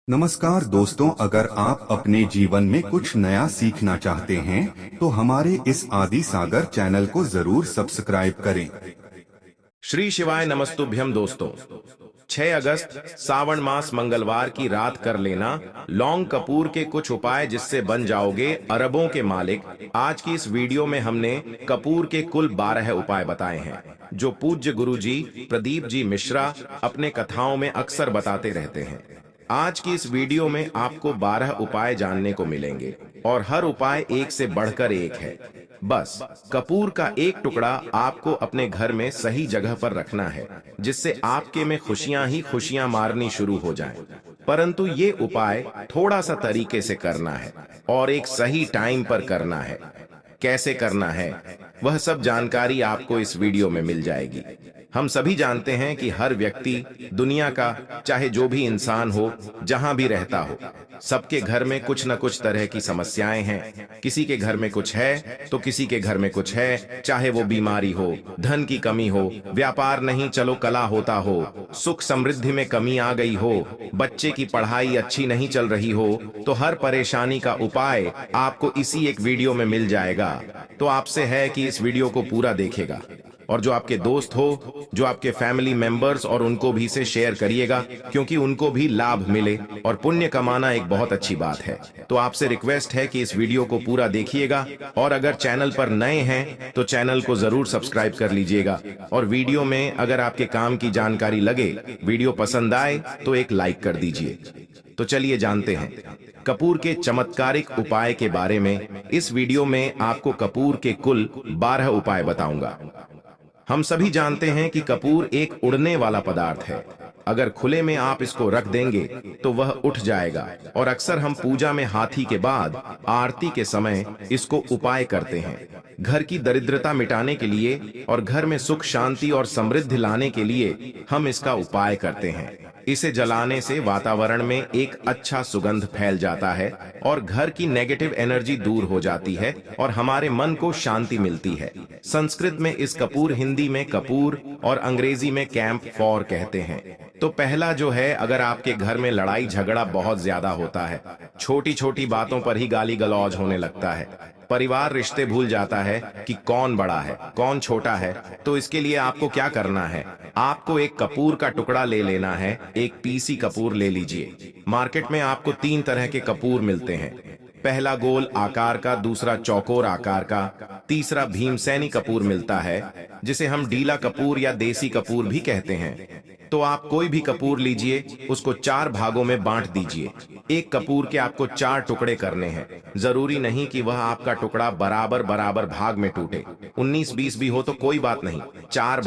नमस्कार दोस्तों, अगर आप अपने जीवन में कुछ नया सीखना चाहते हैं तो हमारे इस आदि सागर चैनल को जरूर सब्सक्राइब करें। श्री शिवाय नमस्तुभ्यम दोस्तों। 6 अगस्त सावन मास मंगलवार की रात कर लेना लौंग कपूर के कुछ उपाय जिससे बन जाओगे अरबों के मालिक। आज की इस वीडियो में हमने कपूर के कुल 12 उपाय बताए हैं जो पूज्य गुरुजी प्रदीप जी मिश्रा अपने कथाओं में अक्सर बताते रहते हैं। आज की इस वीडियो में आपको 12 उपाय जानने को मिलेंगे और हर उपाय एक से बढ़कर एक है। बस कपूर का एक टुकड़ा आपको अपने घर में सही जगह पर रखना है जिससे आपके में खुशियां ही खुशियां मारनी शुरू हो जाएं। परंतु ये उपाय थोड़ा सा तरीके से करना है और एक सही टाइम पर करना है। कैसे करना है वह सब जानकारी आपको इस वीडियो में मिल जाएगी। हम सभी जानते हैं कि हर व्यक्ति दुनिया का चाहे जो भी इंसान हो, जहां भी रहता हो, सबके घर में कुछ न कुछ तरह की समस्याएं हैं। किसी के घर में कुछ है तो किसी के घर में कुछ है, चाहे वो बीमारी हो, धन की कमी हो, व्यापार नहीं चलो कला होता हो, सुख समृद्धि में कमी आ गई हो, बच्चे की पढ़ाई अच्छी नहीं चल रही हो, तो हर परेशानी का उपाय आपको इसी एक वीडियो में मिल जाएगा। तो आपसे है कि इस वीडियो को पूरा देखेगा और जो आपके दोस्त हो, जो आपके फैमिली मेंबर्स, और उनको भी से शेयर करिएगा क्योंकि उनको भी लाभ मिले। और पुण्य कमाना एक बहुत अच्छी बात है। तो आपसे रिक्वेस्ट है कि इस वीडियो को पूरा देखिएगा और अगर चैनल पर नए हैं तो चैनल को जरूर सब्सक्राइब कर लीजिएगा। और वीडियो में अगर आपके काम की जानकारी लगे, वीडियो पसंद आए तो एक लाइक कर दीजिए। तो चलिए जानते हैं कपूर के चमत्कारिक उपाय के बारे में। इस वीडियो में आपको कपूर के कुल 12 उपाय बताऊंगा। हम सभी जानते हैं कि कपूर एक उड़ने वाला पदार्थ है। अगर खुले में आप इसको रख देंगे तो वह उठ जाएगा और अक्सर हम पूजा में हाथी के बाद आरती के समय इसको उपाय करते हैं। घर की दरिद्रता मिटाने के लिए और घर में सुख शांति और समृद्धि लाने के लिए हम इसका उपाय करते हैं। इसे जलाने से वातावरण में एक अच्छा सुगंध फैल जाता है और घर की नेगेटिव एनर्जी दूर हो जाती है और हमारे मन को शांति मिलती है। संस्कृत में इस कपूर, हिंदी में कपूर और अंग्रेजी में कैंप फॉर कहते हैं। तो पहला जो है, अगर आपके घर में लड़ाई झगड़ा बहुत ज्यादा होता है, छोटी छोटी बातों पर ही गाली गलौज होने लगता है, परिवार रिश्ते भूल जाता है कि कौन बड़ा है कौन छोटा है, तो इसके लिए आपको क्या करना है, आपको एक कपूर का टुकड़ा ले लेना है। एक पीसी कपूर ले लीजिए। मार्केट में आपको 3 तरह के कपूर मिलते हैं। पहला गोल आकार का, दूसरा चौकोर आकार का, तीसरा भीमसेनी कपूर मिलता है जिसे हम डीला कपूर या देसी कपूर भी कहते हैं। तो आप कोई भी कपूर लीजिए, उसको 4 भागों में बांट दीजिए। एक कपूर के आपको 4 टुकड़े करने हैं। जरूरी नहीं कि वह आपका टुकड़ा बराबर बराबर भाग में टूटे, 19-20 भी हो तो कोई बात नहीं, 4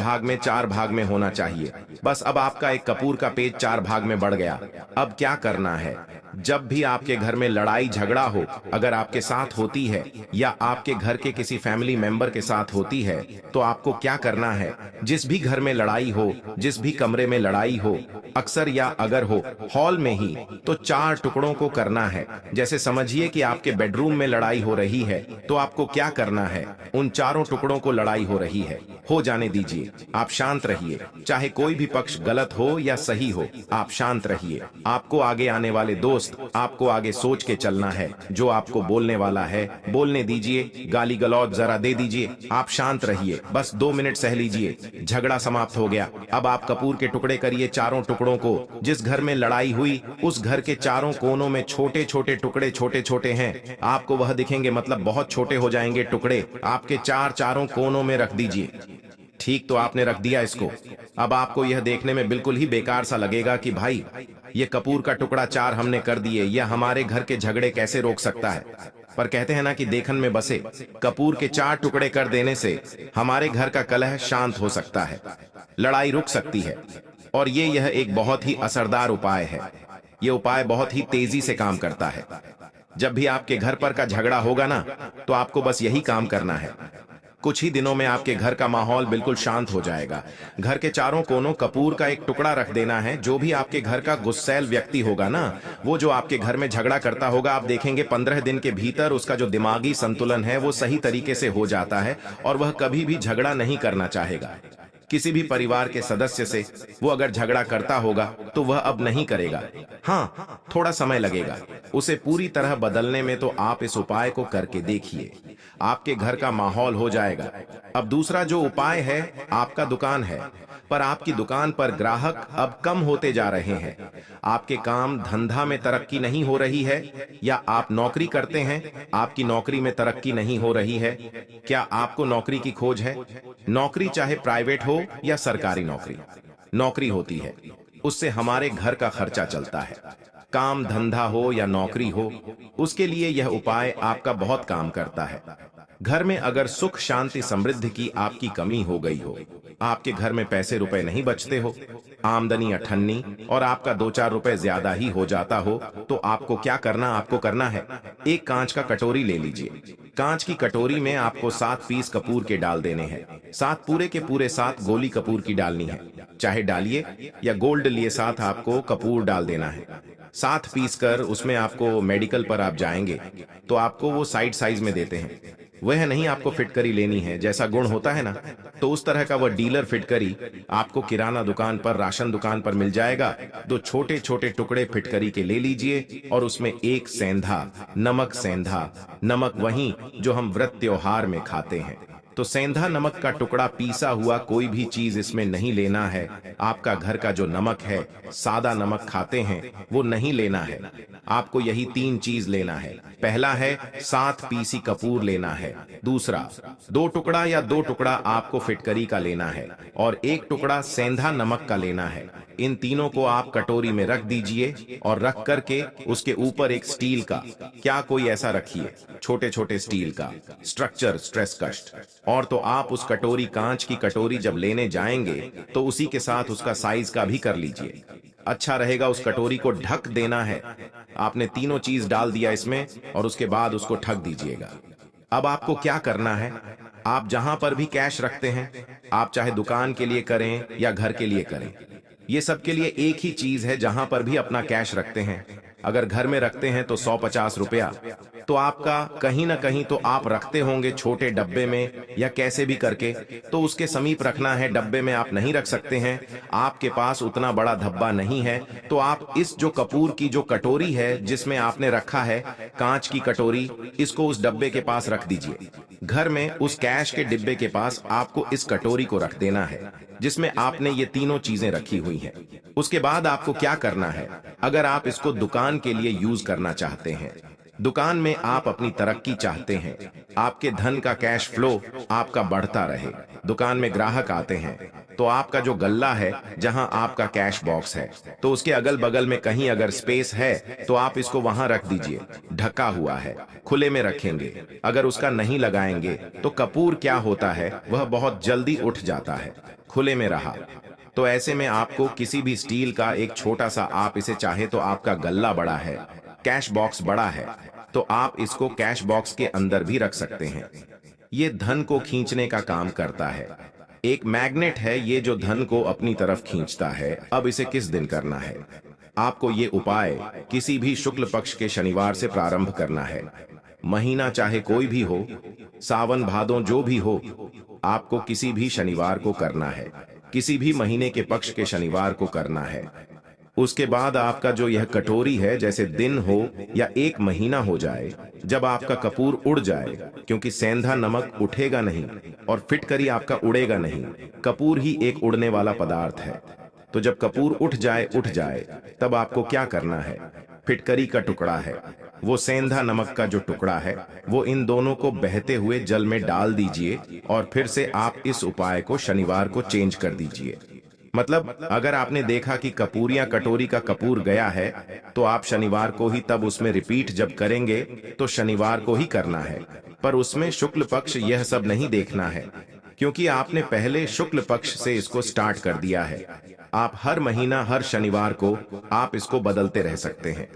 भाग में होना चाहिए। बस अब आपका एक कपूर का पेज 4 भाग में बढ़ गया। अब क्या करना है, जब भी आपके घर में लड़ाई झगड़ा हो, अगर आपके साथ होती है या आपके घर के किसी फैमिली मेंबर के साथ होती है, तो आपको क्या करना है, जिस भी घर में लड़ाई हो, जिस भी कमरे में लड़ाई हो, अक्सर या अगर हो हॉल में ही, तो 4 टुकड़ों को करना है। जैसे समझिए कि आपके बेडरूम में लड़ाई हो रही है, तो आपको क्या करना है, उन चारों टुकड़ों को लड़ाई हो रही है, हो जाने दीजिए। आप शांत रहिए, चाहे कोई भी पक्ष गलत हो या सही हो, आप शांत रहिए। आपको आगे आने वाले दोस्त आपको आगे सोच के चलना है, जो आपको बोलने वाला है बोलने दीजिए, गाली गलौज जरा दे दीजिए। आप शांत रहिए, बस 2 मिनट सह लीजिए, झगड़ा समाप्त हो गया। अब आप कपूर के टुकड़े करिए, चारों टुकड़ों को। जिस घर में लड़ाई हुई उस घर के चारों कोनों में छोटे छोटे टुकड़े, छोटे छोटे हैं, आपको वह दिखेंगे, मतलब बहुत छोटे हो जाएंगे टुकड़े, आपके चारों कोनों में रख दीजिए। ठीक, तो आपने रख दिया इसको। अब आपको यह देखने में बिल्कुल ही बेकार सा लगेगा कि भाई ये कपूर का टुकड़ा 4 हमने कर दिए, यह हमारे घर के झगड़े कैसे रोक सकता है। पर कहते हैं ना कि देखन में बसे, कपूर के 4 टुकड़े कर देने से हमारे घर का कलह शांत हो सकता है, लड़ाई रुक सकती है। और यह एक बहुत ही असरदार उपाय है। यह उपाय बहुत ही तेजी से काम करता है। जब भी आपके घर पर का झगड़ा होगा ना, तो आपको बस यही काम करना है। कुछ ही दिनों में आपके घर का माहौल बिल्कुल शांत हो जाएगा। घर के चारों कोनों कपूर का एक टुकड़ा रख देना है। जो भी आपके घर का गुस्सैल व्यक्ति होगा ना, वो जो आपके घर में झगड़ा करता होगा, आप देखेंगे 15 दिन के भीतर उसका जो दिमागी संतुलन है वो सही तरीके से हो जाता है और वह कभी भी झगड़ा नहीं करना चाहेगा। किसी भी परिवार के सदस्य से वो अगर झगड़ा करता होगा तो वह अब नहीं करेगा। हाँ, थोड़ा समय लगेगा उसे पूरी तरह बदलने में, तो आप इस उपाय को करके देखिए, आपके घर का माहौल हो जाएगा। अब दूसरा जो उपाय है, आपका दुकान है, पर आपकी दुकान पर ग्राहक अब कम होते जा रहे हैं। आपके काम धंधा में तरक्की नहीं हो रही है, या आप नौकरी करते हैं, आपकी नौकरी में तरक्की नहीं हो रही है। क्या आपको नौकरी की खोज है? नौकरी चाहे प्राइवेट हो या सरकारी नौकरी, नौकरी होती है, उससे हमारे घर का खर्चा चलता है। काम धंधा हो या नौकरी हो, उसके लिए यह उपाय आपका बहुत काम करता है। घर में अगर सुख शांति समृद्धि की आपकी कमी हो गई हो, आपके घर में पैसे रुपए नहीं बचते हो, आमदनी अठन्नी और आपका 2-4 रुपए ज्यादा ही हो जाता हो, तो आपको क्या करना, आपको करना है, एक कांच का कटोरी ले लीजिए। कांच की कटोरी में आपको 7 पीस कपूर के डाल देने हैं। 7 पूरे के पूरे 7 गोली कपूर की डालनी है, चाहे डालिए या गोल्ड लिए 7 आपको कपूर डाल देना है। 7 पीस कर उसमें आपको मेडिकल पर आप जाएंगे तो आपको वो साइड साइज में देते हैं। वह नहीं आपको फिटकरी लेनी है, जैसा गुण होता है ना, तो उस तरह का वह डीलर फिटकरी आपको किराना दुकान पर, राशन दुकान पर मिल जाएगा। 2 छोटे छोटे टुकड़े फिटकरी के ले लीजिए और उसमें 1 सेंधा नमक, सेंधा नमक वही जो हम व्रत त्योहार में खाते हैं। तो सेंधा नमक का टुकड़ा, पीसा हुआ कोई भी चीज इसमें नहीं लेना है। आपका घर का जो नमक है, सादा नमक खाते हैं, वो नहीं लेना है। आपको यही 3 चीज लेना है। पहला है 7 पीसी कपूर लेना है। दूसरा 2 टुकड़ा या 2 टुकड़ा आपको फिटकरी का लेना है और 1 टुकड़ा सेंधा नमक का लेना है। इन तीनों को आप कटोरी में रख दीजिए और रख करके उसके ऊपर एक स्टील का, क्या कोई ऐसा रखिए, छोटे छोटे स्टील का स्ट्रक्चर, स्ट्रेस कष्ट। और तो आप उस कटोरी, कांच की कटोरी जब लेने जाएंगे तो उसी के साथ उसका साइज का भी कर लीजिए। अच्छा रहेगा उस कटोरी को ढक देना है। आपने तीनों चीज डाल दिया इसमें और उसके बाद उसको ढक दीजिएगा। अब आपको क्या करना है, आप जहां पर भी कैश रखते हैं, आप चाहे दुकान के लिए करें या घर के लिए करें, ये सब के लिए एक ही चीज है। जहां पर भी अपना कैश रखते हैं, अगर घर में रखते हैं तो 150 रुपया, तो आपका कहीं ना कहीं तो आप रखते होंगे छोटे डब्बे में या कैसे भी करके, तो उसके समीप रखना है। डब्बे में आप नहीं रख सकते हैं, आपके पास उतना बड़ा धब्बा नहीं है, तो आप इस जो कपूर की जो कटोरी है जिसमें आपने रखा है, कांच की कटोरी, इसको उस डब्बे के पास रख दीजिए। घर में उस कैश के डिब्बे के पास आपको इस कटोरी को रख देना है जिसमें आपने ये तीनों चीजें रखी हुई हैं। उसके बाद आपको क्या करना है, अगर आप इसको दुकान के लिए यूज करना चाहते हैं, दुकान में आप अपनी तरक्की चाहते हैं, आपके धन का कैश फ्लो आपका बढ़ता रहे, दुकान में ग्राहक आते हैं, तो आपका जो गल्ला है जहां आपका कैश बॉक्स है, तो उसके अगल बगल में कहीं अगर स्पेस है तो आप इसको वहां रख दीजिए। ढका हुआ है, खुले में रखेंगे। अगर उसका नहीं लगाएंगे तो कपूर क्या होता है, वह बहुत जल्दी उठ जाता है। खुले में रहा तो ऐसे में आपको किसी भी स्टील का एक छोटा सा, आप इसे चाहे तो आपका गल्ला बड़ा है, कैश बॉक्स बड़ा है, तो आप इसको कैश बॉक्स के अंदर भी रख सकते हैं। ये धन को खींचने का काम करता है। एक मैग्नेट है ये जो धन को अपनी तरफ खींचता है। अब इसे किस दिन करना है, आपको ये उपाय किसी भी शुक्ल पक्ष के शनिवार से प्रारंभ करना है। महीना चाहे कोई भी हो, सावन भादों जो भी हो, आपको किसी भी शनिवार को करना है, किसी भी महीने के पक्ष के शनिवार को करना है। उसके बाद आपका जो यह कटोरी है, जैसे दिन हो या 1 महीना हो जाए, जब आपका कपूर उड़ जाए, क्योंकि सेंधा नमक उठेगा नहीं और फिटकरी आपका उड़ेगा नहीं, कपूर ही एक उड़ने वाला पदार्थ है। तो जब कपूर उठ जाए तब आपको क्या करना है, फिटकरी का टुकड़ा है, वो सेंधा नमक का जो टुकड़ा है, वो इन दोनों को बहते हुए जल में डाल दीजिए और फिर से आप इस उपाय को शनिवार को चेंज कर दीजिए। मतलब अगर आपने देखा कि कपूर या कटोरी का कपूर गया है, तो आप शनिवार को ही तब उसमें रिपीट जब करेंगे तो शनिवार को ही करना है। पर उसमें शुक्ल पक्ष यह सब नहीं देखना है, क्योंकि आपने पहले शुक्ल पक्ष से इसको स्टार्ट कर दिया है। आप हर महीना, हर शनिवार को आप इसको बदलते रह सकते हैं।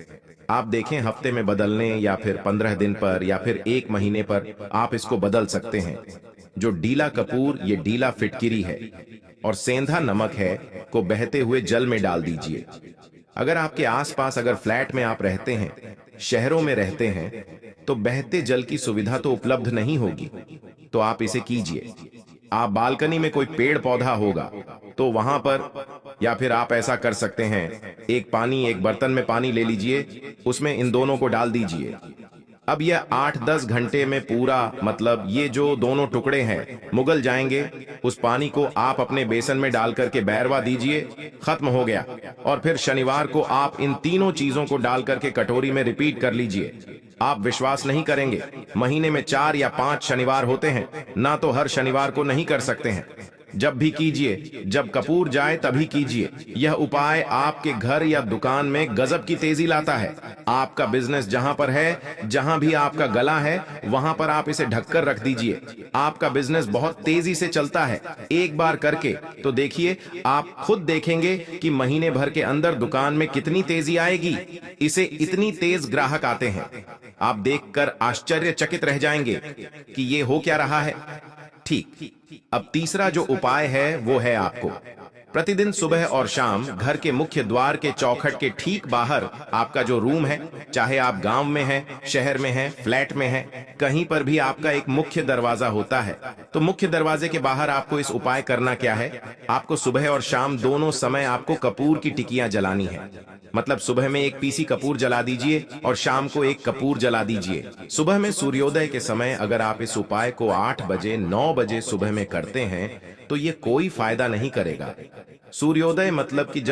आप देखें हफ्ते में बदलने या फिर 15 दिन पर या फिर 1 महीने पर आप इसको बदल सकते हैं। जो डीला कपूर, ये डीला फिटकिरी है और सेंधा नमक है, को बहते हुए जल में डाल दीजिए। अगर आपके आसपास, अगर फ्लैट में आप रहते हैं, शहरों में रहते हैं, तो बहते जल की सुविधा तो उपलब्ध नहीं होगी, तो आप इसे कीजिए। आप बालकनी में कोई पेड़ पौधा होगा तो वहां पर, या फिर आप ऐसा कर सकते हैं, एक बर्तन में पानी ले लीजिए, उसमें इन दोनों को डाल दीजिए। अब यह 8-10 घंटे में पूरा, मतलब ये जो दोनों टुकड़े हैं, मुगल जाएंगे। उस पानी को आप अपने बेसन में डाल करके बैरवा दीजिए, खत्म हो गया। और फिर शनिवार को आप इन तीनों चीजों को डाल करके कटोरी में रिपीट कर लीजिए। आप विश्वास नहीं करेंगे, महीने में 4 या 5 शनिवार होते हैं, ना तो हर शनिवार को नहीं कर सकते हैं। जब भी कीजिए, जब कपूर जाए तभी कीजिए। यह उपाय आपके घर या दुकान में गजब की तेजी लाता है। आपका बिजनेस जहां पर है, जहां भी आपका गला है, वहां पर आप इसे ढककर रख दीजिए। आपका बिजनेस बहुत तेजी से चलता है। एक बार करके तो देखिए, आप खुद देखेंगे कि महीने भर के अंदर दुकान में कितनी तेजी आएगी। इसे इतनी तेज ग्राहक आते हैं, आप देखकर आश्चर्यचकित रह जाएंगे कि ये हो क्या रहा है। ठीक, अब तीसरा जो उपाय है वो है आपको प्रतिदिन सुबह और शाम घर के मुख्य द्वार के चौखट के ठीक बाहर आपका जो रूम है, चाहे आप गांव में हैं, शहर में हैं, फ्लैट में हैं, कहीं पर भी आपका एक मुख्य दरवाजा होता है। तो मुख्य दरवाजे के बाहर आपको इस उपाय करना क्या है, आपको सुबह और शाम दोनों समय आपको कपूर की टिकियां जलानी है। मतलब सुबह में एक पीसी कपूर जला दीजिए और शाम को एक कपूर जला दीजिए। सुबह में सूर्योदय के समय अगर आप इस उपाय को 8 बजे 9 बजे सुबह में करते हैं तो ये कोई फायदा नहीं करेगा। सूर्योदय मतलब कि